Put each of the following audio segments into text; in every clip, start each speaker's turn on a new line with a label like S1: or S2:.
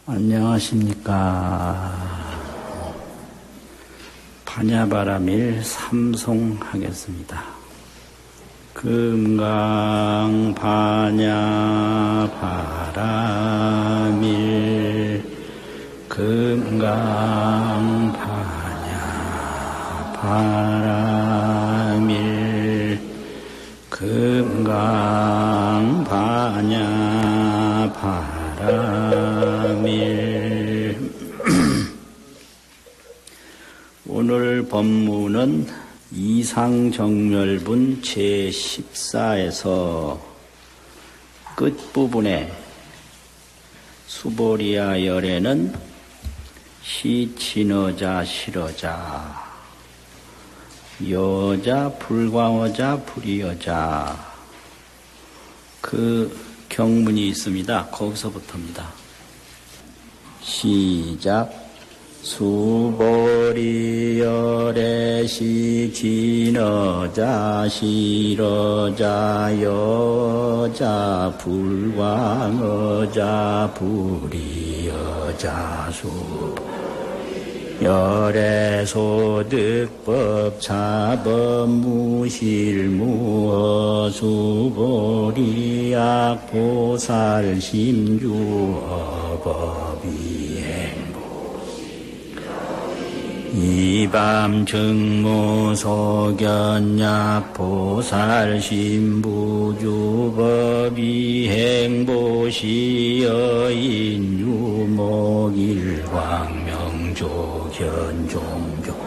S1: 안녕하십니까. 반야바라밀 삼송하겠습니다. 금강 반야 바라밀 금강 반야 바라밀 금강 반야 바라밀. 오늘 법문은 이상정멸분 제14에서 끝부분에 수보리야 열에는 시친어자 실어자 여자 불광어자 불이여자 그 경문이 있습니다. 거기서부터입니다. 시작. 수보리열에 시친어자 실어자 여자 불광어자 불이여자 열애 소득법 차법 무실무어 수보리약 보살 심주어법이행 이밤 증무 소견약 보살 신부주법이 행보시 여인 유목일광명조 견종조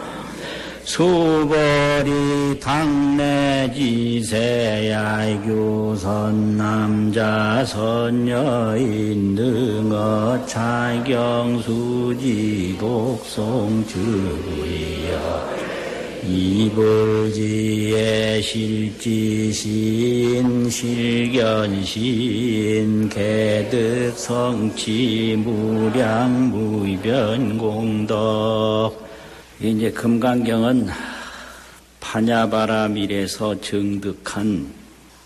S1: 수보리 당내 지세야 교선 남자 선여인 등어 차경수지 독송 즉위여 이불지의 실지신 실견신 개득성치 무량무변공덕. 이제 금강경은 반야바라밀에서 정득한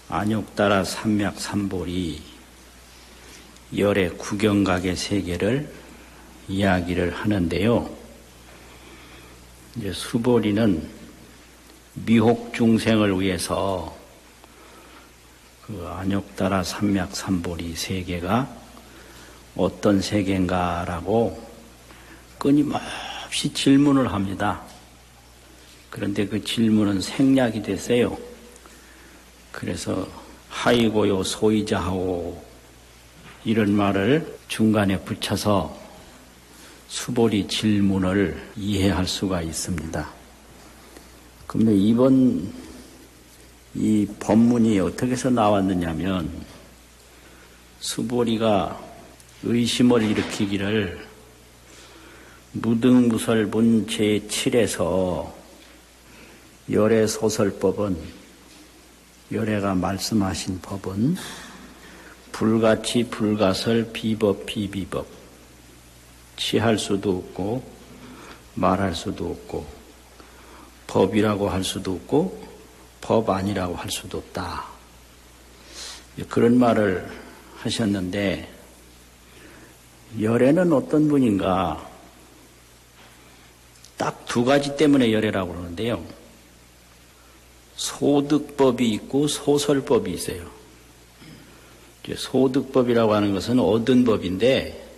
S1: 안욕따라 삼맥삼볼이 열의 구경각의 세계를 이야기를 하는데요. 이제 수보리는 미혹 중생을 위해서 그 안욕따라 삼맥삼볼이 세계가 어떤 세계인가라고 끊임없이 질문을 합니다. 그런데 그 질문은 생략이 됐어요. 그래서 하이고요 소이자하오 이런 말을 중간에 붙여서 수보리 질문을 이해할 수가 있습니다. 그런데 이번 이 법문이 어떻게 해서 나왔느냐면 수보리가 의심을 일으키기를 무등무설분 제7에서 열애 소설법은 열애가 말씀하신 법은 불가치 불가설 비법 비비법 취할 수도 없고 말할 수도 없고 법이라고 할 수도 없고 법 아니라고 할 수도 없다. 그런 말을 하셨는데 열애는 어떤 분인가? 딱 두 가지 때문에 열애라고 그러는데요. 소득법이 있고 소설법이 있어요. 소득법이라고 하는 것은 얻은 법인데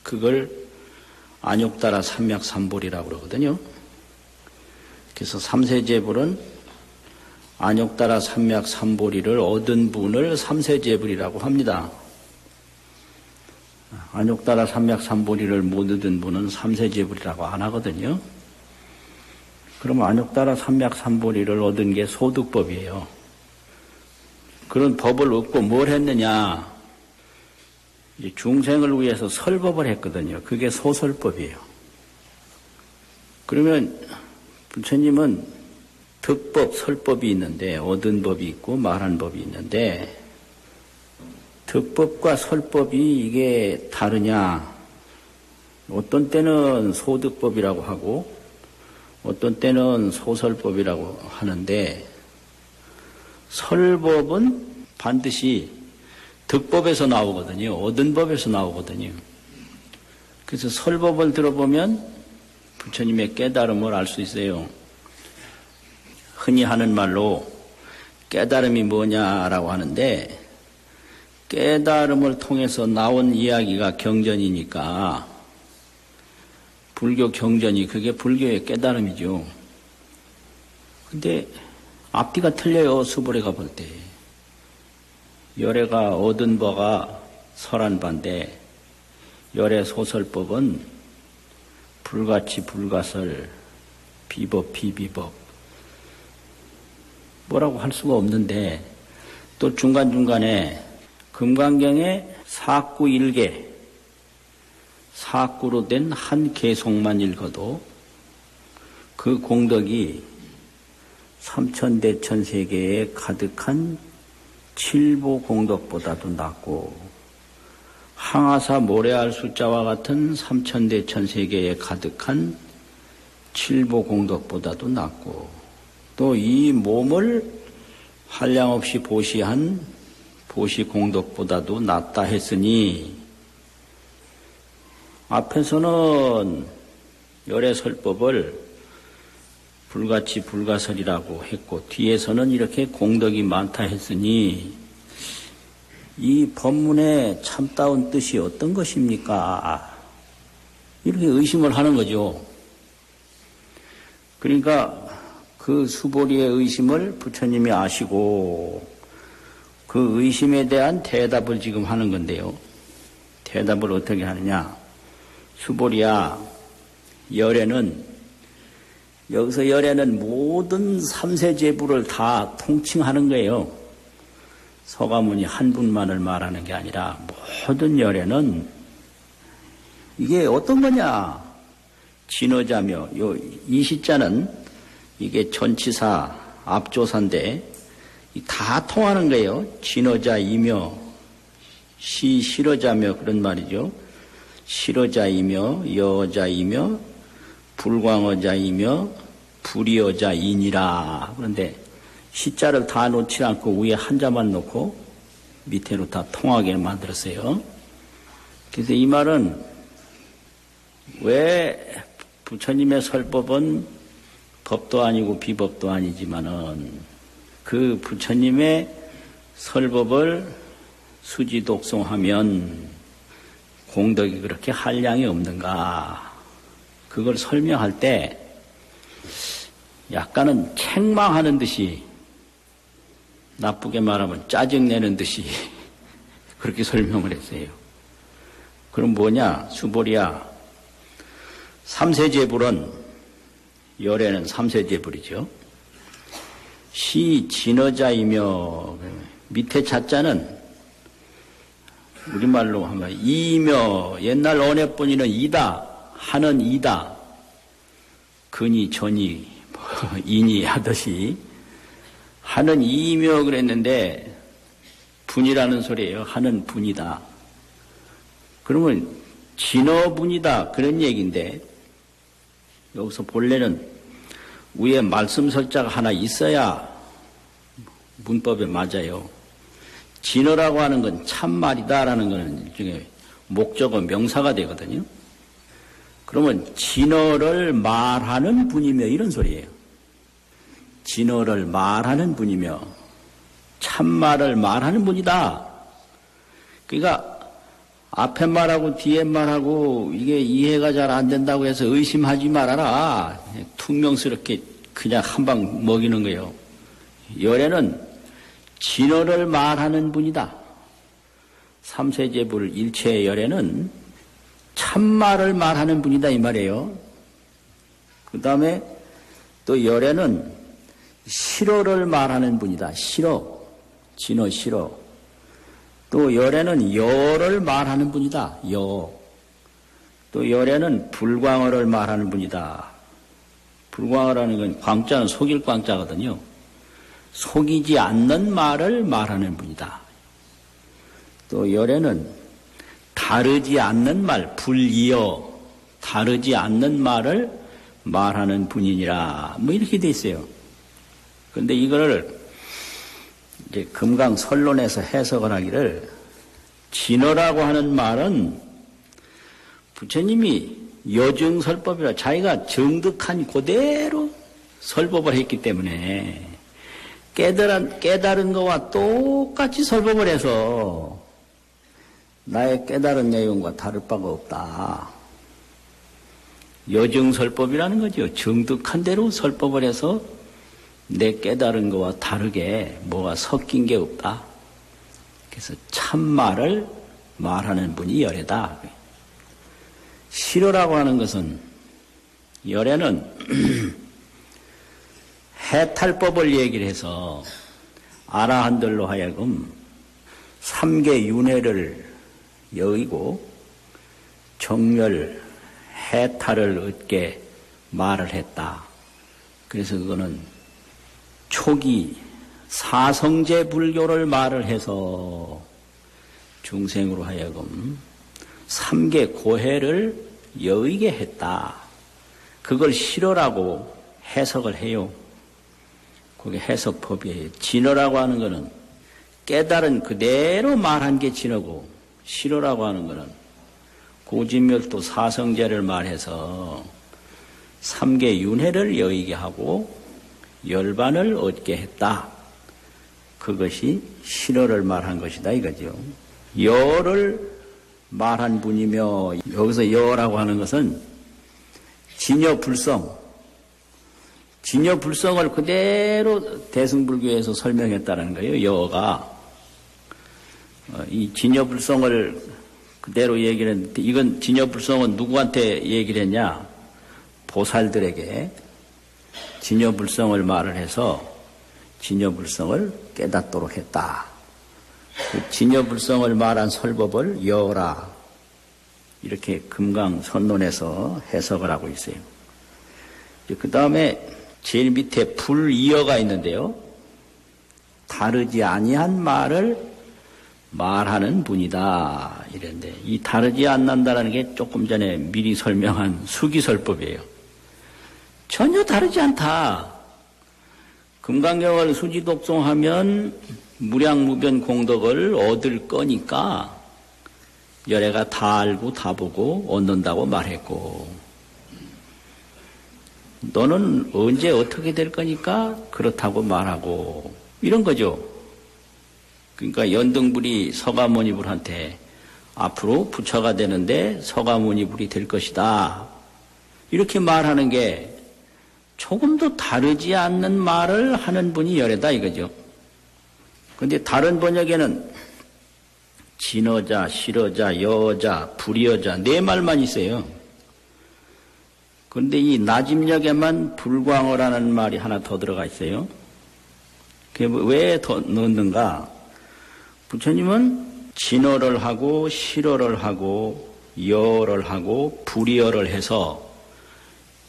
S1: 그걸 안욕따라 삼맥삼볼이라고 그러거든요. 그래서 삼세제불은 안욕따라 삼맥삼볼이를 얻은 분을 삼세제불이라고 합니다. 안욕따라 삼맥삼볼이를 못 얻은 분은 삼세제불이라고 안 하거든요. 그러면 안욕따라 삼맥삼볼이를 얻은 게 소득법이에요. 그런 법을 얻고 뭘 했느냐? 중생을 위해서 설법을 했거든요. 그게 소설법이에요. 그러면 부처님은 득법, 설법이 있는데 얻은 법이 있고 말한 법이 있는데 득법과 설법이 이게 다르냐? 어떤 때는 소득법이라고 하고 어떤 때는 소설법이라고 하는데 설법은 반드시 득법에서 나오거든요. 얻은 법에서 나오거든요. 그래서 설법을 들어보면 부처님의 깨달음을 알 수 있어요. 흔히 하는 말로 깨달음이 뭐냐라고 하는데, 깨달음을 통해서 나온 이야기가 경전이니까 불교 경전이 그게 불교의 깨달음이죠. 근데 앞뒤가 틀려요. 수보리가 볼 때. 열애가 얻은 바가 설한 바인데 열애 소설법은 불가치 불가설, 비법 비비법 뭐라고 할 수가 없는데, 또 중간중간에 금강경에 사구 일계, 사구로 된 한 개송만 읽어도 그 공덕이 삼천대천세계에 가득한 칠보 공덕보다도 낫고, 항아사 모래알 숫자와 같은 삼천대천세계에 가득한 칠보 공덕보다도 낫고, 또 이 몸을 한량없이 보시한 보시 공덕보다도 낫다 했으니, 앞에서는 열애설법을 불가치 불가설이라고 했고, 뒤에서는 이렇게 공덕이 많다 했으니, 이 법문의 참다운 뜻이 어떤 것입니까? 이렇게 의심을 하는 거죠. 그러니까 그 수보리의 의심을 부처님이 아시고 그 의심에 대한 대답을 지금 하는 건데요. 대답을 어떻게 하느냐. 수보리야, 열애는, 여기서 열애는 모든 삼세제부를 다 통칭하는 거예요. 서가모니 한 분만을 말하는 게 아니라 모든 열애는 이게 어떤 거냐. 진어자며, 이 시자는 이게 전치사, 앞조사인데 다 통하는 거예요. 진어자이며, 실어자며 그런 말이죠. 실어자이며, 여자이며, 불광어자이며, 불이어자이니라. 그런데 시자를 다 놓지 않고 위에 한자만 놓고 밑에로 다 통하게 만들었어요. 그래서 이 말은 왜 부처님의 설법은 법도 아니고 비법도 아니지만은 그 부처님의 설법을 수지 독송하면 공덕이 그렇게 한량이 없는가, 그걸 설명할 때 약간은 책망하는 듯이, 나쁘게 말하면 짜증내는 듯이 그렇게 설명을 했어요. 그럼 뭐냐. 수보리야, 삼세제불은, 열애는 삼세제불이죠. 시 진어자이며, 밑에 자자는 우리말로 하면 이며, 옛날 언해본이는 이다, 하는 이다, 근이 전이 인이 하듯이 하는 이며 그랬는데 분이라는 소리예요. 하는 분이다. 그러면 진어분이다 그런 얘기인데, 여기서 본래는 위에 말씀 설자가 하나 있어야 문법에 맞아요. 진어라고 하는 건 참말이다라는 건 일종의 목적어 명사가 되거든요. 그러면 진어를 말하는 분이며 이런 소리예요. 진어를 말하는 분이며 참말을 말하는 분이다. 그러니까 앞에 말하고 뒤에 말하고 이게 이해가 잘 안 된다고 해서 의심하지 말아라. 퉁명스럽게 그냥 한 방 먹이는 거예요. 열애는 진어를 말하는 분이다. 삼세제불 일체의 열애는 참말을 말하는 분이다 이 말이에요. 그 다음에 또 열애는 실어를 말하는 분이다. 실어, 진어 실어. 또 열애는 여를 말하는 분이다. 여. 또 열애는 불광어를 말하는 분이다. 불광어라는 건 광자는 속일 광자거든요. 속이지 않는 말을 말하는 분이다. 또 열애는 다르지 않는 말, 불이어, 다르지 않는 말을 말하는 분이니라. 뭐 이렇게 돼 있어요. 그런데 이거를 이제 금강설론에서 해석을 하기를, 진어라고 하는 말은 부처님이 여증설법이라 자기가 정득한 그대로 설법을 했기 때문에 깨달은 거와 똑같이 설법을 해서 나의 깨달은 내용과 다를 바가 없다. 여증설법이라는 거죠. 정득한 대로 설법을 해서 내 깨달은 거와 다르게 뭐가 섞인 게 없다. 그래서 참말을 말하는 분이 열애다. 실어라고 하는 것은 열애는 해탈법을 얘기를 해서 아라한들로 하여금 삼계 윤회를 여의고 정멸, 해탈을 얻게 말을 했다. 그래서 그거는 초기 사성제 불교를 말을 해서 중생으로 하여금 삼계 고해를 여의게 했다. 그걸 실어라고 해석을 해요. 그게 해석법이에요. 진어라고 하는 것은 깨달은 그대로 말한 게 진어고, 실어라고 하는 것은 고진멸도 사성제를 말해서 삼계 윤회를 여의게 하고 열반을 얻게 했다. 그것이 실어를 말한 것이다 이거죠. 여를 말한 분이며, 여기서 여라고 하는 것은 진여불성, 진여불성을 그대로 대승불교에서 설명했다는 거예요. 여가 이 진여불성을 그대로 얘기를 했는데, 이건 진여불성은 누구한테 얘기를 했냐? 보살들에게 진여불성을 말을 해서 진여불성을 깨닫도록 했다. 그 진여불성을 말한 설법을 여라, 이렇게 금강선론에서 해석을 하고 있어요. 그 다음에 제일 밑에 불이어가 있는데요. 다르지 아니한 말을 말하는 분이다 이랬는데, 이 다르지 않는다라는 게 조금 전에 미리 설명한 수기설법이에요. 전혀 다르지 않다. 금강경을 수지독송하면 무량무변 공덕을 얻을 거니까 열애가 다 알고 다 보고 얻는다고 말했고, 너는 언제 어떻게 될 거니까 그렇다고 말하고, 이런 거죠. 그러니까 연등불이 서가모니불한테 앞으로 부처가 되는데 서가모니불이 될 것이다, 이렇게 말하는 게 조금도 다르지 않는 말을 하는 분이 열애다 이거죠. 그런데 다른 번역에는 진어자, 실어자, 여자, 불여자 네 말만 있어요. 그런데 이 나집역에만 불광어라는 말이 하나 더 들어가 있어요. 그게 왜 더 넣는가? 부처님은 진어를 하고 실어를 하고 여를 하고 불여를 해서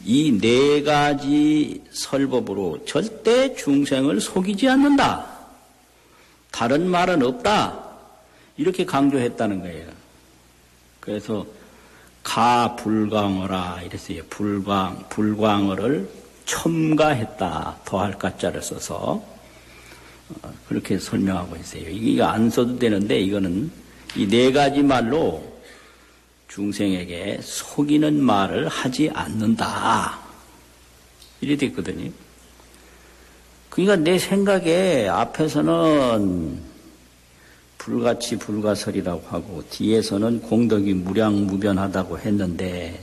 S1: 이 네 가지 설법으로 절대 중생을 속이지 않는다. 다른 말은 없다. 이렇게 강조했다는 거예요. 그래서 가불광어라 이랬어요. 불광어를 첨가했다. 더할 가자를 써서 그렇게 설명하고 있어요. 이게 안 써도 되는데, 이거는 이 네 가지 말로 중생에게 속이는 말을 하지 않는다, 이래 됐거든요. 그러니까 내 생각에 앞에서는 불같이 불가설이라고 하고 뒤에서는 공덕이 무량무변하다고 했는데,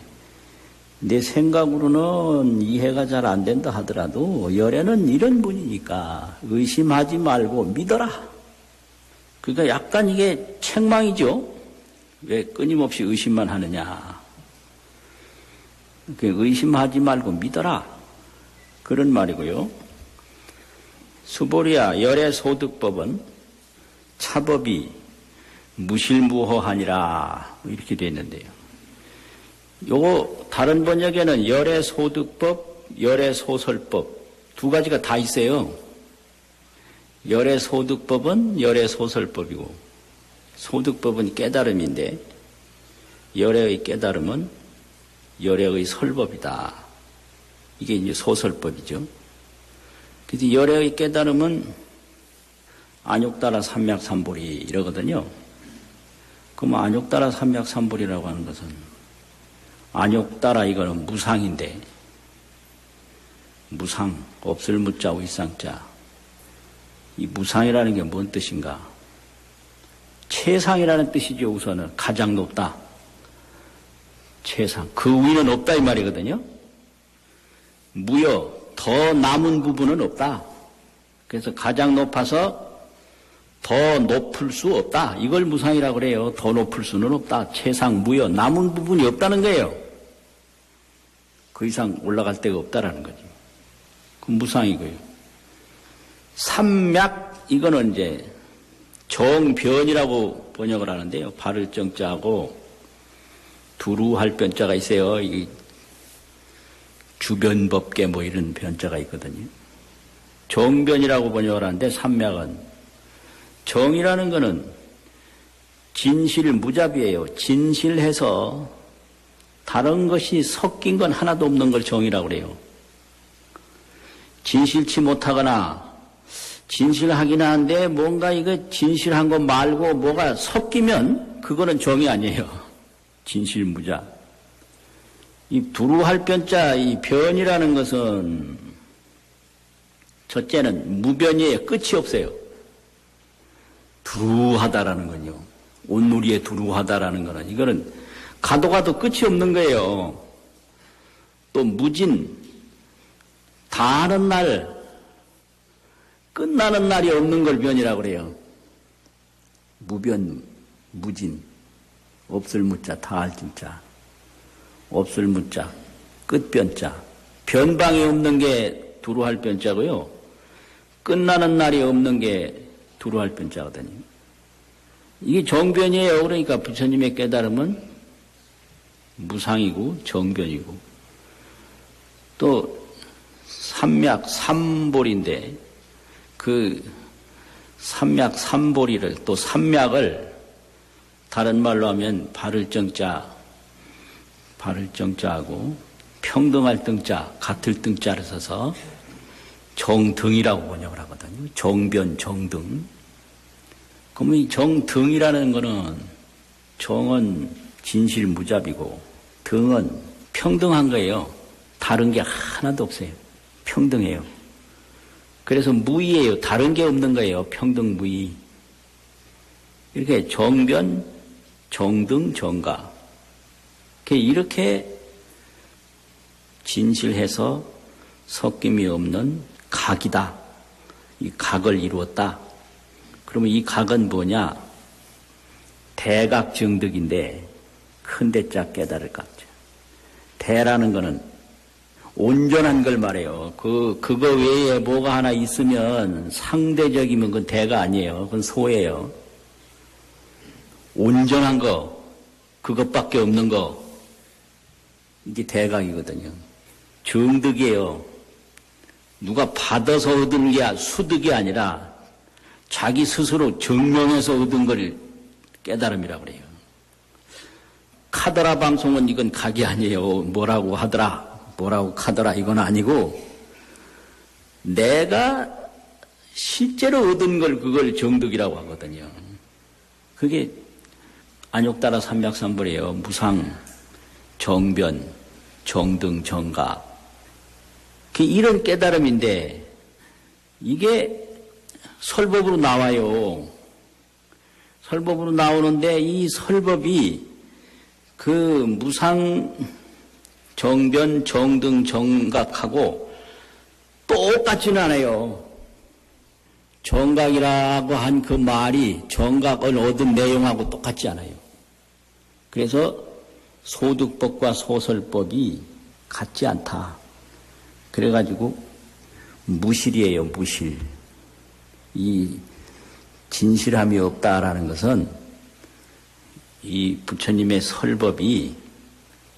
S1: 내 생각으로는 이해가 잘 안 된다 하더라도 열애는 이런 분이니까 의심하지 말고 믿어라. 그러니까 약간 이게 책망이죠. 왜 끊임없이 의심만 하느냐. 의심하지 말고 믿어라, 그런 말이고요. 수보리야, 열애소득법은 차법이 무실무허하니라, 이렇게 되어 있는데요. 요거 다른 번역에는 열애소득법, 열애소설법 두 가지가 다 있어요. 열애소득법은 열애소설법이고, 소득법은 깨달음인데 열애의 깨달음은 열애의 설법이다. 이게 이제 소설법이죠. 그래서 열애의 깨달음은 안욕따라 삼맥삼보리 이러거든요. 그럼 안욕따라 삼맥삼보리라고 하는 것은 안욕따라 이거는 무상인데, 무상, 없을 무자, 위상자. 이 무상이라는 게 뭔 뜻인가? 최상이라는 뜻이죠. 우선은 가장 높다. 최상. 그 위는 없다 이 말이거든요. 무여, 더 남은 부분은 없다. 그래서 가장 높아서 더 높을 수 없다. 이걸 무상이라고 그래요. 더 높을 수는 없다. 최상, 무여, 남은 부분이 없다는 거예요. 그 이상 올라갈 데가 없다라는 거죠. 그 무상이고요. 삼맥, 이거는 이제 정변이라고 번역을 하는데요. 바를 정자하고 두루할 변자가 있어요. 이 주변법계 뭐 이런 변자가 있거든요. 정변이라고 번역을 하는데 삼맥은 정이라는 거는 진실무잡이에요. 진실해서 다른 것이 섞인 건 하나도 없는 걸 정이라고 그래요. 진실치 못하거나 진실하긴 한데 뭔가 이거 진실한 거 말고 뭐가 섞이면 그거는 정이 아니에요. 진실무자. 이 두루할 변자, 이 변이라는 것은 첫째는 무변이에요. 끝이 없어요. 두루하다라는 건요. 온누리에 두루하다라는 거는 이거는 가도 가도 끝이 없는 거예요. 또 무진, 다 하는 날, 끝나는 날이 없는 걸 변이라고 그래요. 무변, 무진, 없을 무자, 다 할 진자. 없을 무자, 끝변자. 변방이 없는 게 두루할 변자고요. 끝나는 날이 없는 게 두루할 변자거든요. 이게 정변이에요. 그러니까 부처님의 깨달음은 무상이고 정변이고 또 삼맥 삼볼인데 그 삼맥 삼볼이를 또 삼맥을 다른 말로 하면 바를 정자하고 평등할 등자, 같을 등자를 써서 정등이라고 번역을 하거든요. 정변, 정등. 그러면 이 정등이라는 거는 정은 진실무잡이고 등은 평등한 거예요. 다른 게 하나도 없어요. 평등해요. 그래서 무의예요. 다른 게 없는 거예요. 평등 무의. 이렇게 정변, 정등, 정가. 이렇게 진실해서 섞임이 없는 각이다. 이 각을 이루었다. 그러면 이 각은 뭐냐? 대각정득인데 큰 대자 깨달을 각자. 대라는 거는 온전한 걸 말해요. 그거 외에 뭐가 하나 있으면 상대적이면 그건 대가 아니에요. 그건 소예요. 온전한 거, 그것밖에 없는 거, 이게 대각이거든요. 정득이에요. 누가 받아서 얻은 게 수득이 아니라 자기 스스로 증명해서 얻은 걸 깨달음이라고 그래요. 카더라 방송은 이건 각이 아니에요. 뭐라고 하더라, 뭐라고 카더라 이건 아니고 내가 실제로 얻은 걸 그걸 정득이라고 하거든요. 그게 안욕따라 삼맥삼벌이에요. 무상, 정변, 정등, 정가. 이런 깨달음인데 이게 설법으로 나와요. 설법으로 나오는데 이 설법이 그 무상, 정변, 정등, 정각하고 똑같지는 않아요. 정각이라고 한 그 말이 정각을 얻은 내용하고 똑같지 않아요. 그래서 소득법과 소설법이 같지 않다. 그래가지고 무실이에요. 무실. 이 진실함이 없다라는 것은 이 부처님의 설법이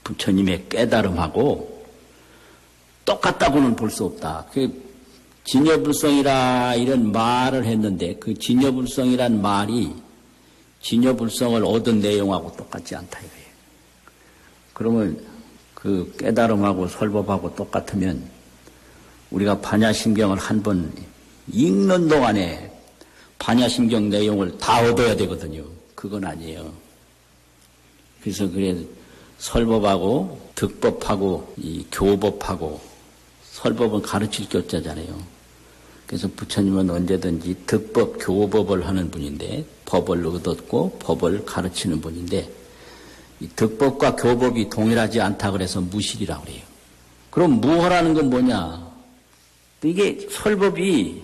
S1: 부처님의 깨달음하고 똑같다고는 볼 수 없다. 그 진여불성이라 이런 말을 했는데 그 진여불성이란 말이 진여불성을 얻은 내용하고 똑같지 않다 이거예요. 그러면 그 깨달음하고 설법하고 똑같으면 우리가 반야심경을 한 번 읽는 동안에 반야심경 내용을 다 얻어야 되거든요. 그건 아니에요. 그래서 설법하고 득법하고 이 교법하고 설법은 가르칠 교자잖아요. 그래서 부처님은 언제든지 득법, 교법을 하는 분인데 법을 얻었고 법을 가르치는 분인데 이 득법과 교법이 동일하지 않다 그래서 무실이라고 그래요. 그럼 무허라는 건 뭐냐? 이게 설법이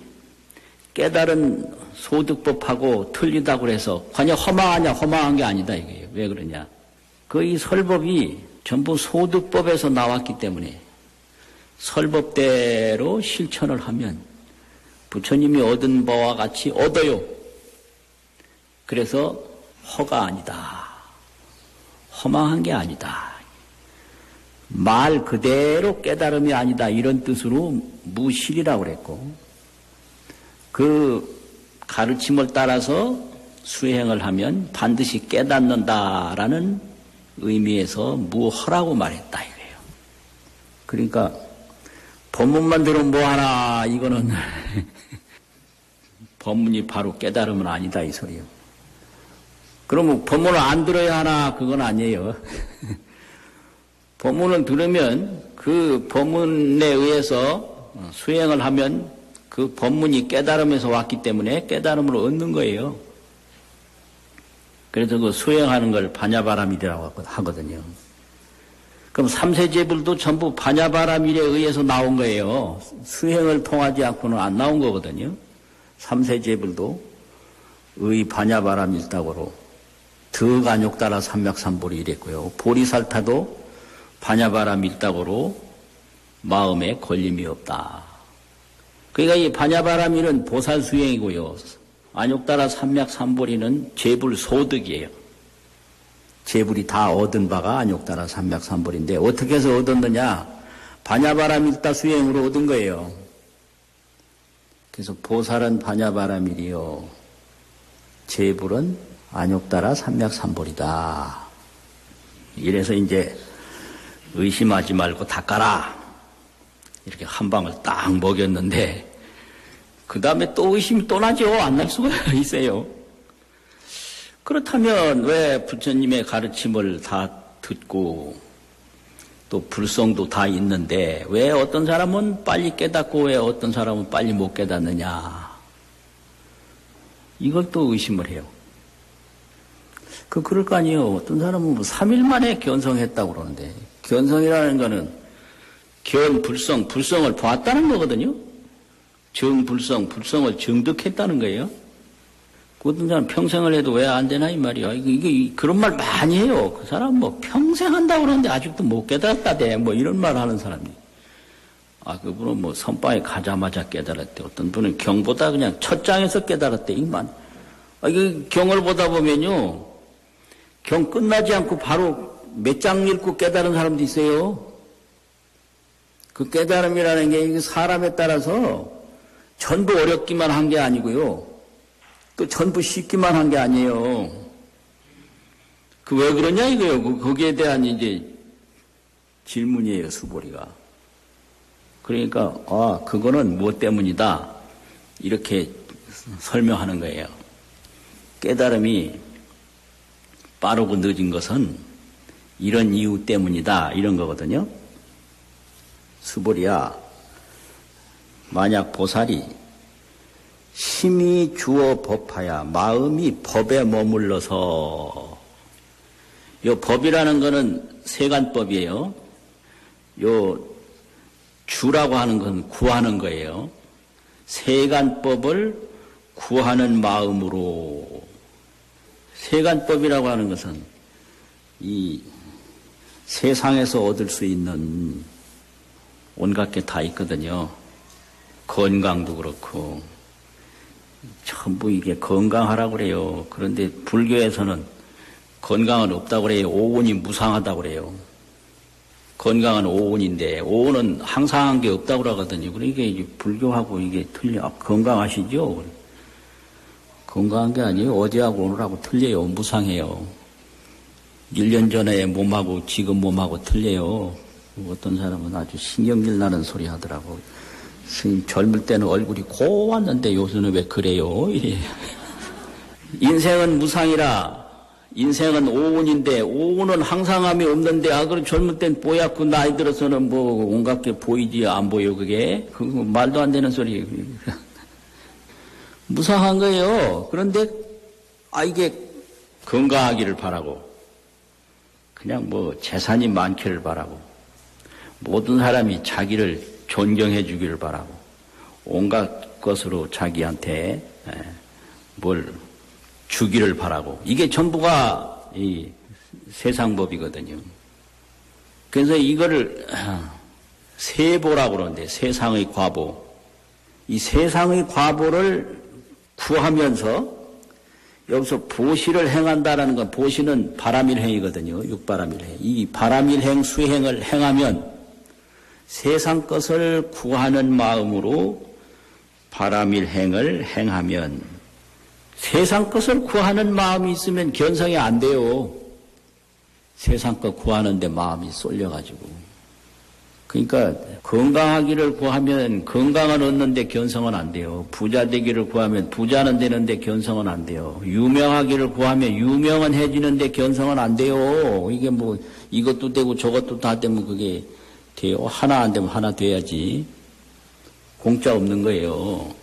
S1: 깨달은 소득법하고 틀리다고 그래서 관여 허망하냐? 허망한 게 아니다 이거예요. 왜 그러냐? 그 이 설법이 전부 소득법에서 나왔기 때문에 설법대로 실천을 하면 부처님이 얻은 바와 같이 얻어요. 그래서 허가 아니다. 허망한 게 아니다. 말 그대로 깨달음이 아니다. 이런 뜻으로 무실이라고 그랬고 그 가르침을 따라서 수행을 하면 반드시 깨닫는다라는 의미에서 무허라고 말했다 이거예요. 그러니까 법문만 들으면 뭐하나 이거는 법문이 바로 깨달음은 아니다 이 소리요. 그러면 법문을 안 들어야 하나 그건 아니에요. 법문을 들으면 그 법문에 의해서 수행을 하면 그 법문이 깨달음에서 왔기 때문에 깨달음을 얻는 거예요. 그래서 그 수행하는 걸 반야바라밀이라고 하거든요. 그럼 삼세제불도 전부 반야바라밀에 의해서 나온 거예요. 수행을 통하지 않고는 안 나온 거거든요. 삼세제불도 의 반야바라밀다고로 득안욕따라 삼맥삼보리 이랬고요. 보리살타도 반야바라밀다고로 마음에 걸림이 없다. 그러니까 이 반야바라밀은 보살수행이고요. 안욕따라 삼맥삼보리는 제불소득이에요. 제불이 다 얻은 바가 안욕따라 삼맥삼보리인데 어떻게 해서 얻었느냐? 반야바라밀다 수행으로 얻은 거예요. 그래서 보살은 반야바라밀이요. 제불은 안욕따라 삼맥삼보리다. 이래서 이제 의심하지 말고 닦아라. 이렇게 한 방을 딱 먹였는데 그 다음에 또 의심이 또 나죠. 안 날 수가 있어요. 그렇다면 왜 부처님의 가르침을 다 듣고 또 불성도 다 있는데 왜 어떤 사람은 빨리 깨닫고 왜 어떤 사람은 빨리 못 깨닫느냐. 이걸 또 의심을 해요. 그럴 거 아니에요. 어떤 사람은 3일 만에 견성했다고 그러는데 견성이라는 거는 불성을 보았다는 거거든요. 정불성, 불성을 정득했다는 거예요. 어떤 사람 평생을 해도 왜 안 되나 이 말이야. 이거 그런 말 많이 해요. 그 사람 뭐 평생 한다고 그러는데 아직도 못 깨달았다대. 뭐 이런 말 하는 사람이. 그분은 뭐 선방에 가자마자 깨달았대. 어떤 분은 경보다 그냥 첫 장에서 깨달았대. 이만. 이 경을 보다 보면요. 경 끝나지 않고 바로 몇 장 읽고 깨달은 사람도 있어요. 그 깨달음이라는 게 사람에 따라서 전부 어렵기만 한 게 아니고요. 또 전부 쉽기만 한 게 아니에요. 그 왜 그러냐 이거요. 거기에 대한 이제 질문이에요, 수보리가. 그러니까, 그거는 무엇 때문이다. 이렇게 설명하는 거예요. 깨달음이 빠르고 늦은 것은 이런 이유 때문이다. 이런 거거든요. 수보리야, 만약 보살이 심히 주어 법하야 마음이 법에 머물러서 요 법이라는 거는 세간법이에요. 요 주라고 하는 건 구하는 거예요. 세간법을 구하는 마음으로 세간법이라고 하는 것은 이 세상에서 얻을 수 있는 온갖 게 다 있거든요. 건강도 그렇고 전부 이게 건강하라고 그래요. 그런데 불교에서는 건강은 없다고 그래요. 오온이 무상하다고 그래요. 건강은 오온인데 오온은 항상한 게 없다고 그러거든요. 그러니까 이게 불교하고 이게 틀려. 건강하시죠? 건강한 게 아니에요. 어제하고 오늘하고 틀려요. 무상해요. 1년 전에 몸하고 지금 몸하고 틀려요. 어떤 사람은 아주 신경질 나는 소리 하더라고. 스님 젊을 때는 얼굴이 고왔는데 요새는 왜 그래요? 이래. 인생은 무상이라 인생은 오운인데 오운은 항상함이 없는데 그럼 젊을 땐 뽀얗고 나이 들어서는 뭐 온갖 게 보이지 안 보여 그게 그거 말도 안 되는 소리 무상한 거예요. 그런데 이게 건강하기를 바라고 그냥 뭐 재산이 많기를 바라고 모든 사람이 자기를 존경해 주기를 바라고 온갖 것으로 자기한테 뭘 주기를 바라고 이게 전부가 이 세상법이거든요. 그래서 이거를 세보라고 그러는데 세상의 과보 이 세상의 과보를 구하면서 여기서 보시를 행한다라는 건 보시는 바람일행이거든요. 육바람일행. 이 바람일행 수행을 행하면 세상 것을 구하는 마음으로 바람일행을 행하면 세상 것을 구하는 마음이 있으면 견성이 안 돼요. 세상 것 구하는데 마음이 쏠려가지고. 그러니까 건강하기를 구하면 건강을 얻는데 견성은 안 돼요. 부자 되기를 구하면 부자는 되는데 견성은 안 돼요. 유명하기를 구하면 유명은 해지는데 견성은 안 돼요. 이게 뭐 이것도 되고 저것도 다 되면 그게 돼요. 하나 안 되면 하나 돼야지. 공짜 없는 거예요.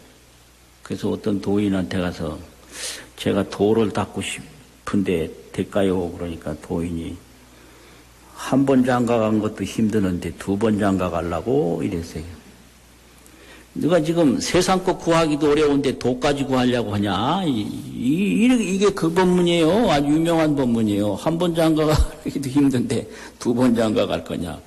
S1: 그래서 어떤 도인한테 가서 제가 도를 닦고 싶은데 될까요? 그러니까 도인이 한 번 장가 간 것도 힘드는데 두 번 장가 가려고 이랬어요. 네가 지금 세상 것 구하기도 어려운데 도까지 구하려고 하냐? 이게 그 법문이에요. 아주 유명한 법문이에요. 한 번 장가 가기도 힘든데 두 번 장가 갈 거냐?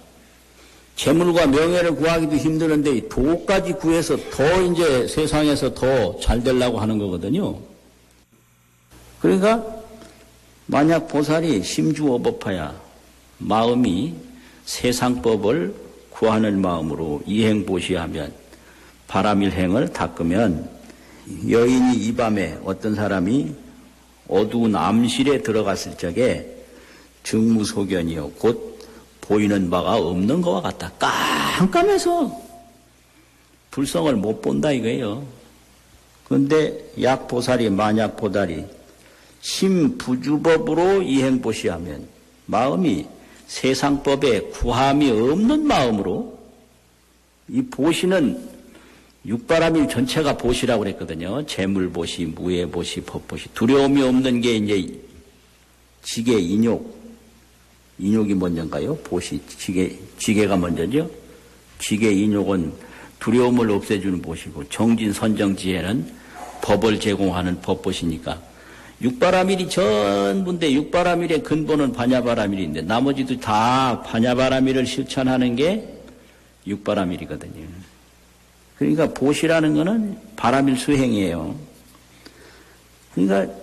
S1: 재물과 명예를 구하기도 힘드는데 도까지 구해서 더 이제 세상에서 더 잘 되려고 하는 거거든요. 그러니까 만약 보살이 심주어법하야 마음이 세상법을 구하는 마음으로 이행보시하면 바람일행을 닦으면 여인이 이 밤에 어떤 사람이 어두운 암실에 들어갔을 적에 증무소견이요 곧 보이는 바가 없는 것과 같다. 깜깜해서 불성을 못 본다 이거예요. 그런데 약보살이 만약보살이 심부주법으로 이행보시하면 마음이 세상법에 구함이 없는 마음으로 이 보시는 육바람일 전체가 보시라고 그랬거든요. 재물보시, 무예보시, 법보시. 두려움이 없는 게 이제 지계, 인욕. 인욕이 먼저인가요? 보시, 지계가 먼저죠? 지계, 인욕은 두려움을 없애주는 보시고 정진, 선정, 지혜는 법을 제공하는 법보시니까 육바라밀이 전부인데 육바라밀의 근본은 반야바라밀인데 나머지도 다 반야바라밀을 실천하는 게 육바라밀이거든요. 그러니까 보시라는 거는 바라밀 수행이에요. 그러니까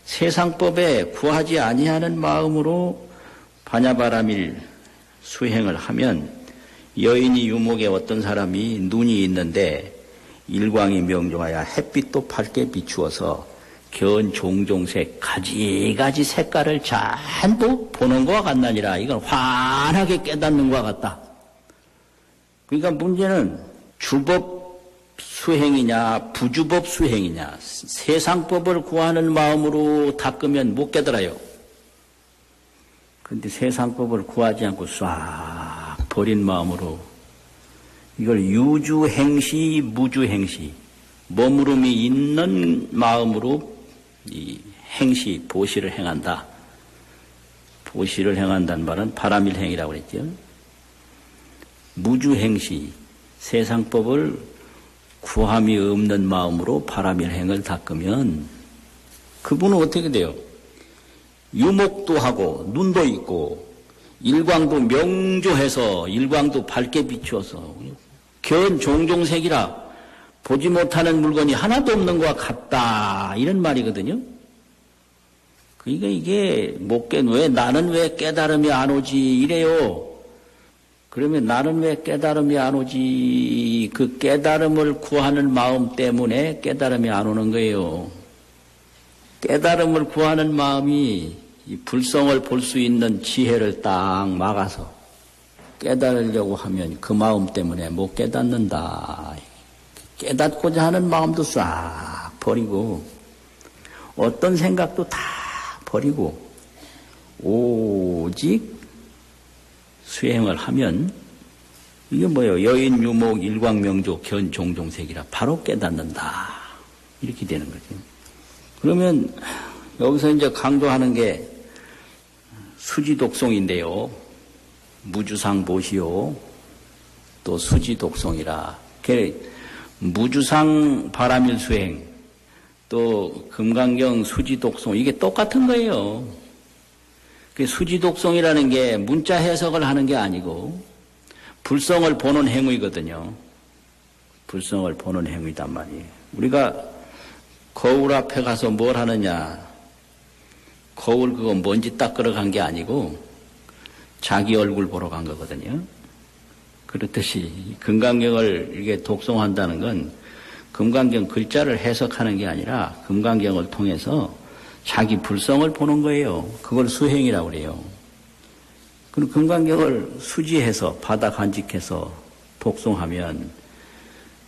S1: 세상법에 구하지 아니하는 마음으로 반야바라밀 수행을 하면 여인이 유목에 어떤 사람이 눈이 있는데 일광이 명종하여 햇빛도 밝게 비추어서 견 종종색 가지가지 색깔을 전부 보는 것과 같나니라. 이건 환하게 깨닫는 것과 같다. 그러니까 문제는 주법 수행이냐 부주법 수행이냐 세상법을 구하는 마음으로 닦으면 못 깨달아요. 그런데 세상법을 구하지 않고 싹 버린 마음으로 이걸 유주행시 무주행시 머무름이 있는 마음으로 이 행시, 보시를 행한다. 보시를 행한다는 말은 바람일행이라고 그랬죠. 무주행시, 세상법을 구함이 없는 마음으로 바람일행을 닦으면 그분은 어떻게 돼요? 유목도 하고 눈도 있고 일광도 명조해서 일광도 밝게 비추어서 견 종종색이라 보지 못하는 물건이 하나도 없는 것과 같다. 이런 말이거든요. 그러니까 이게 왜 나는 왜 깨달음이 안 오지 이래요. 그러면 나는 왜 깨달음이 안 오지 그 깨달음을 구하는 마음 때문에 깨달음이 안 오는 거예요. 깨달음을 구하는 마음이 이 불성을 볼 수 있는 지혜를 딱 막아서 깨달으려고 하면 그 마음 때문에 못 깨닫는다. 깨닫고자 하는 마음도 싹 버리고 어떤 생각도 다 버리고 오직 수행을 하면 이게 뭐예요? 여인, 유목, 일광명조, 견, 종종색이라 바로 깨닫는다. 이렇게 되는 거죠. 그러면 여기서 이제 강조하는 게 수지독송인데요. 무주상 보시오. 또 수지독송이라. 무주상 바라밀 수행, 또 금강경 수지독송, 이게 똑같은 거예요. 수지독송이라는 게 문자 해석을 하는 게 아니고 불성을 보는 행위거든요. 불성을 보는 행위단 말이에요. 우리가 거울 앞에 가서 뭘 하느냐. 거울 그거 먼지 닦으러 간 게 아니고 자기 얼굴 보러 간 거거든요. 그렇듯이 금강경을 이렇게 독송한다는 건 금강경 글자를 해석하는 게 아니라 금강경을 통해서 자기 불성을 보는 거예요. 그걸 수행이라고 그래요. 그리고 금강경을 수지해서 바다 간직해서 독송하면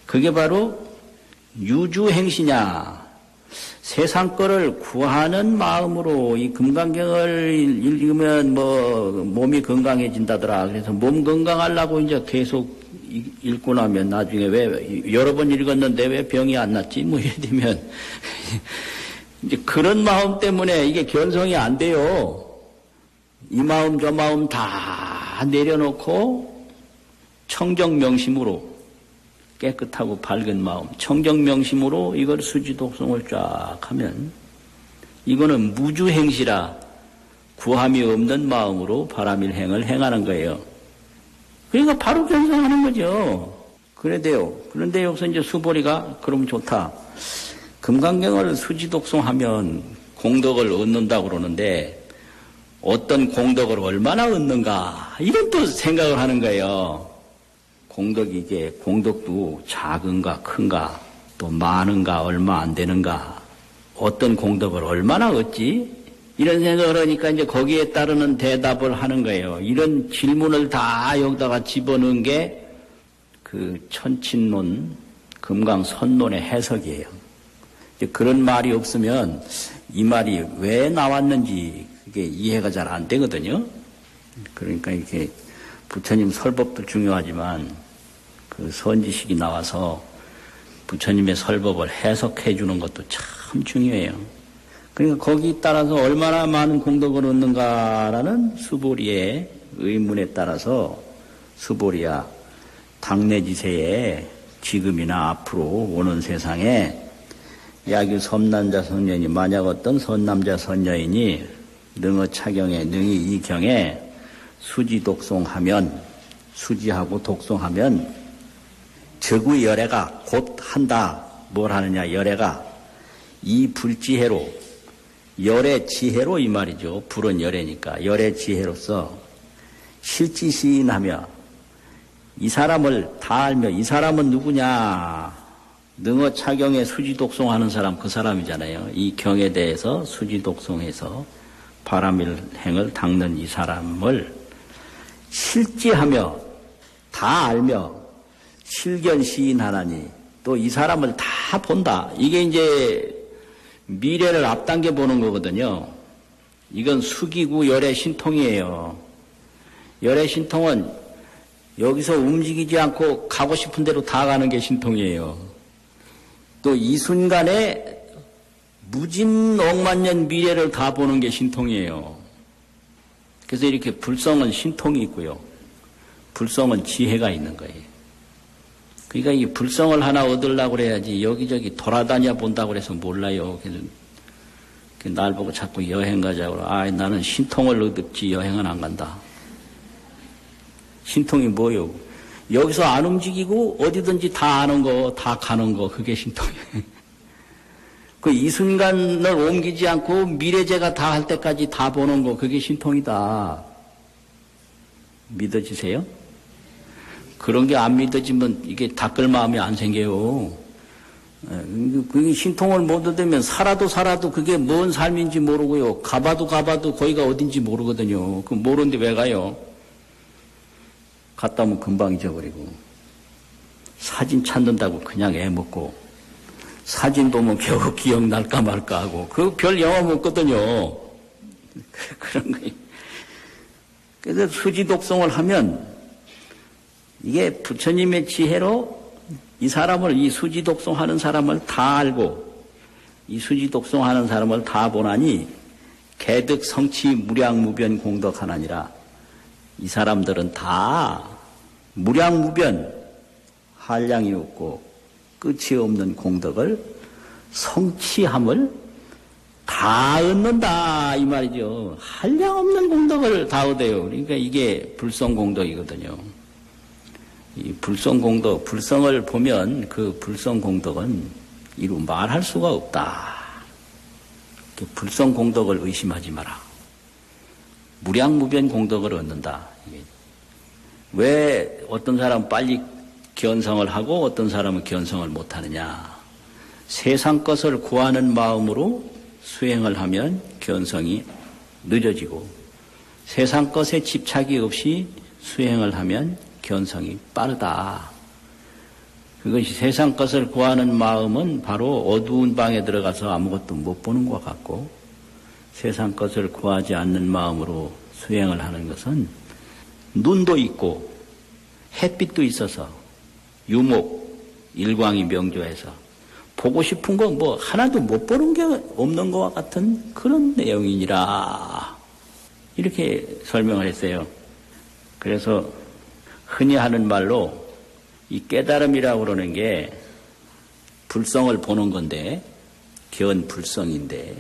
S1: 그게 바로 유주행시냐. 세상 거를 구하는 마음으로 이 금강경을 읽으면 뭐 몸이 건강해진다더라. 그래서 몸 건강하려고 이제 계속 읽고 나면 나중에 왜 여러 번 읽었는데 왜 병이 안 났지? 뭐 이래 되면 이제 그런 마음 때문에 이게 견성이 안 돼요. 이 마음 저 마음 다 내려놓고 청정명심으로 깨끗하고 밝은 마음, 청정명심으로 이걸 수지독송을 쫙 하면 이거는 무주행시라 구함이 없는 마음으로 바라밀행을 행하는 거예요. 그러니까 바로 견성하는 거죠. 그래 돼요. 그런데 여기서 이제 수보리가 그러면 좋다. 금강경을 수지독송하면 공덕을 얻는다고 그러는데 어떤 공덕을 얼마나 얻는가 이런 또 생각을 하는 거예요. 공덕이 이게 공덕도 작은가 큰가 또 많은가 얼마 안 되는가 어떤 공덕을 얼마나 얻지 이런 생각을 하니까 이제 거기에 따르는 대답을 하는 거예요. 이런 질문을 다 여기다가 집어넣은 게 그 천친론 금강선론의 해석이에요. 이제 그런 말이 없으면 이 말이 왜 나왔는지 그게 이해가 잘 안 되거든요. 그러니까 이렇게 부처님 설법도 중요하지만 그 선지식이 나와서 부처님의 설법을 해석해 주는 것도 참 중요해요. 그러니까 거기에 따라서 얼마나 많은 공덕을 얻는가라는 수보리의 의문에 따라서 수보리야 당내지세에 지금이나 앞으로 오는 세상에 야규 선남자 선녀인이 만약 어떤 선남자 선녀인이 능어 차경에 능히 이 경에 수지 독송하면 수지하고 독송하면 적의 열애가 곧 한다. 뭘 하느냐 열애가 이 불지혜로 열애 지혜로 이 말이죠. 불은 열애니까 열애 지혜로서 실지시인하며 이 사람을 다 알며 이 사람은 누구냐 능어 차경에 수지 독송하는 사람 그 사람이잖아요. 이 경에 대해서 수지 독송해서 바라밀행을 닦는 이 사람을 실지하며 다 알며 실견시인하나니 또 이 사람을 다 본다. 이게 이제 미래를 앞당겨 보는 거거든요. 이건 수기구 열애 신통이에요. 열애 신통은 여기서 움직이지 않고 가고 싶은 대로 다 가는 게 신통이에요. 또 이 순간에 무진 억만년 미래를 다 보는 게 신통이에요. 그래서 이렇게 불성은 신통이 있고요. 불성은 지혜가 있는 거예요. 그러니까 이 불성을 하나 얻으려고 그래야지 여기저기 돌아다녀 본다고 그래서 몰라요. 그래서 날 보고 자꾸 여행 가자고. 아, 나는 신통을 얻었지 여행은 안 간다. 신통이 뭐요? 여기서 안 움직이고 어디든지 다 아는 거, 다 가는 거, 그게 신통이에요. 그 이 순간을 옮기지 않고 미래제가 다 할 때까지 다 보는 거, 그게 신통이다. 믿어지세요? 그런 게 안 믿어지면 이게 닦을 마음이 안 생겨요. 그게 신통을 못 얻으면 살아도 그게 뭔 삶인지 모르고요. 가봐도 거기가 어딘지 모르거든요. 그 모르는데 왜 가요? 갔다 오면 금방 잊어버리고 사진 찾는다고 그냥 애먹고 사진 보면 겨우 기억날까 말까 하고 그 별 영험 없거든요. 그런 거예요. 그래서 수지독송을 하면 이게 부처님의 지혜로 이 사람을, 이 수지독송하는 사람을 다 알고 이 수지독송하는 사람을 다 보나니 개득 성취 무량무변 공덕하나니라. 이 사람들은 다 무량무변, 한량이 없고 끝이 없는 공덕을 성취함을 다 얻는다 이 말이죠. 한량 없는 공덕을 다 얻어요. 그러니까 이게 불성공덕이거든요. 이 불성공덕, 불성을 보면 그 불성공덕은 이루 말할 수가 없다. 불성공덕을 의심하지 마라. 무량무변 공덕을 얻는다. 왜 어떤 사람은 빨리 견성을 하고 어떤 사람은 견성을 못하느냐. 세상 것을 구하는 마음으로 수행을 하면 견성이 늦어지고 세상 것에 집착이 없이 수행을 하면 견성이 빠르다. 그것이 세상 것을 구하는 마음은 바로 어두운 방에 들어가서 아무것도 못 보는 것 같고 세상 것을 구하지 않는 마음으로 수행을 하는 것은 눈도 있고 햇빛도 있어서 유목, 일광이 명조해서 보고 싶은 거 뭐 하나도 못 보는 게 없는 것과 같은 그런 내용이니라. 이렇게 설명을 했어요. 그래서 흔히 하는 말로 이 깨달음이라고 그러는 게 불성을 보는 건데, 견불성인데,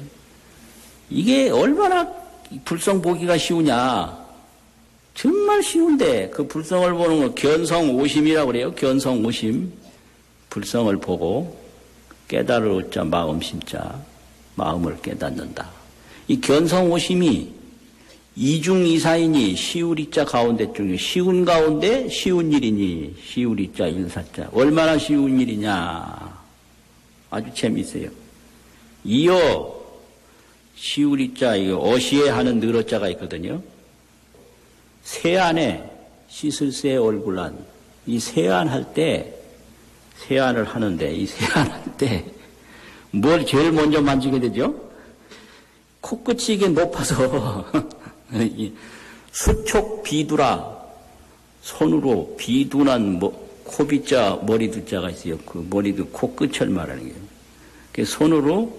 S1: 이게 얼마나 불성 보기가 쉬우냐. 정말 쉬운데, 그 불성을 보는 거 견성오심이라고 그래요. 견성오심. 불성을 보고 깨달을 얻자 마음 심자. 마음을 깨닫는다. 이 견성오심이 이중이사이니 시우리자 가운데 중에 쉬운 가운데 쉬운 일이니 시우리자 일사자. 얼마나 쉬운 일이냐. 아주 재미있어요. 이어 시우리자 어시에 하는 늘어자가 있거든요. 세안에 씻을 새 얼굴란 이 세안할 때 세안을 하는데 이 세안할 때 뭘 제일 먼저 만지게 되죠? 코끝이 이게 높아서 수촉 비두라 손으로 비두난 코비자 머리두자가 있어요. 그 머리두 코끝을 말하는 거예요. 그 손으로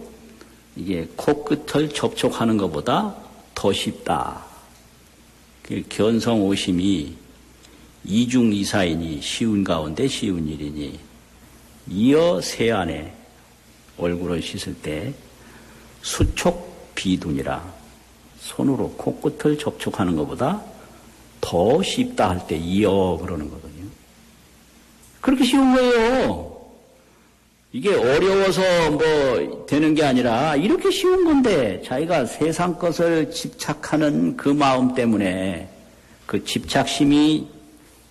S1: 이게 코끝을 접촉하는 것보다 더 쉽다. 그 견성오심이 이중이사이니 쉬운 가운데 쉬운 일이니 이어 세안에 얼굴을 씻을 때 수촉 비둔이라 손으로 코끝을 접촉하는 것보다 더 쉽다 할 때 이어 그러는 거거든요. 그렇게 쉬운 거예요. 이게 어려워서 뭐 되는 게 아니라 이렇게 쉬운 건데 자기가 세상 것을 집착하는 그 마음 때문에 그 집착심이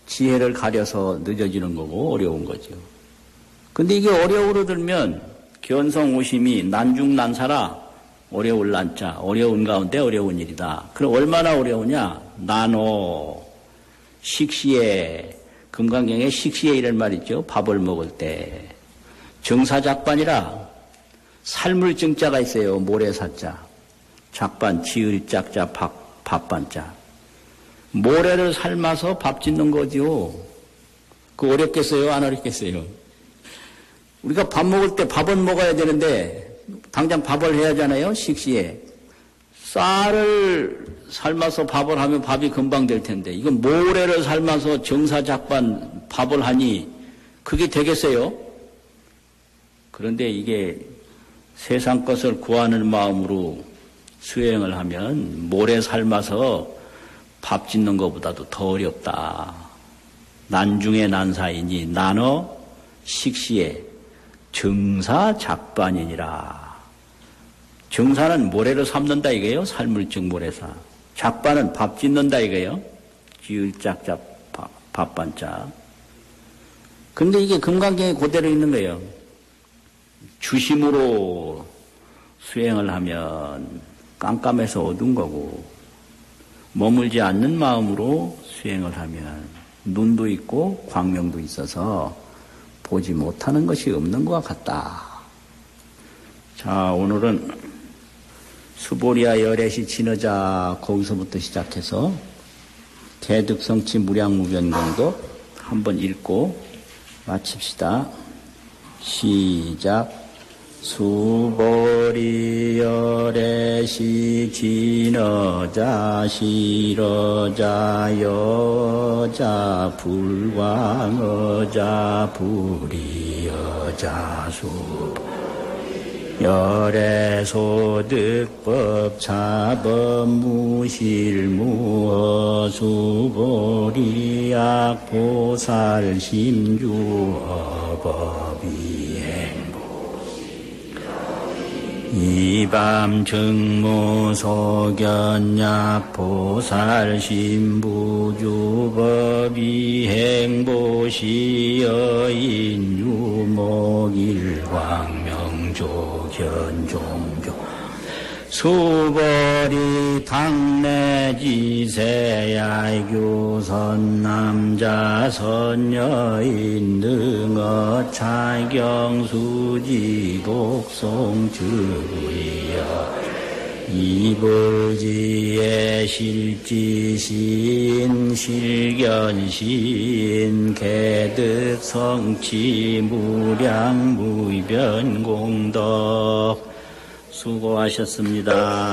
S1: 지혜를 가려서 늦어지는 거고 어려운 거죠. 근데 이게 어려우로 들면 견성오심이 난중난사라 어려울 난자, 어려운 가운데 어려운 일이다. 그럼 얼마나 어려우냐? 나노, 식시에, 금강경에 식시에 이런 말 있죠. 밥을 먹을 때. 정사작반이라 삶을 정자가 있어요. 모래사자. 작반, 지을 짝자, 밥반자. 모래를 삶아서 밥 짓는 거죠. 그 어렵겠어요? 안 어렵겠어요? 우리가 밥 먹을 때 밥은 먹어야 되는데 당장 밥을 해야 하잖아요. 식시에. 쌀을 삶아서 밥을 하면 밥이 금방 될 텐데 이건 모래를 삶아서 정사작반 밥을 하니 그게 되겠어요? 그런데 이게 세상 것을 구하는 마음으로 수행을 하면 모래 삶아서 밥 짓는 것보다도 더 어렵다. 난중의 난사이니 나너 식시에 정사작반이니라. 정사는 모래를 삶는다 이거예요. 삶을증 모래사. 작반은 밥 짓는다 이거예요. 지을짝짝 밥반짝. 근데 이게 금강경에 그대로 있는 거예요. 주심으로 수행을 하면 깜깜해서 어두운 거고 머물지 않는 마음으로 수행을 하면 눈도 있고 광명도 있어서 보지 못하는 것이 없는 것 같다. 자, 오늘은 수보리아 열애시 진어자 거기서부터 시작해서 개득성치 무량무변공도 한번 읽고 마칩시다. 시작. 수보리 열애시 진어자 실어자 여자 불광어자 불이여자 수보 열애소득법 차법 무실무어 수보리악 보살 심주어법이행 이밤 증무 소견약 보살 신부주법이 행보시 여인 유목일광명조 견종조 수보리 당내지세야교 선남자 선여인 등어 차경수지 독송주의여 이불지의 실지신 실견신 개득성치 무량무변공덕 수고하셨습니다.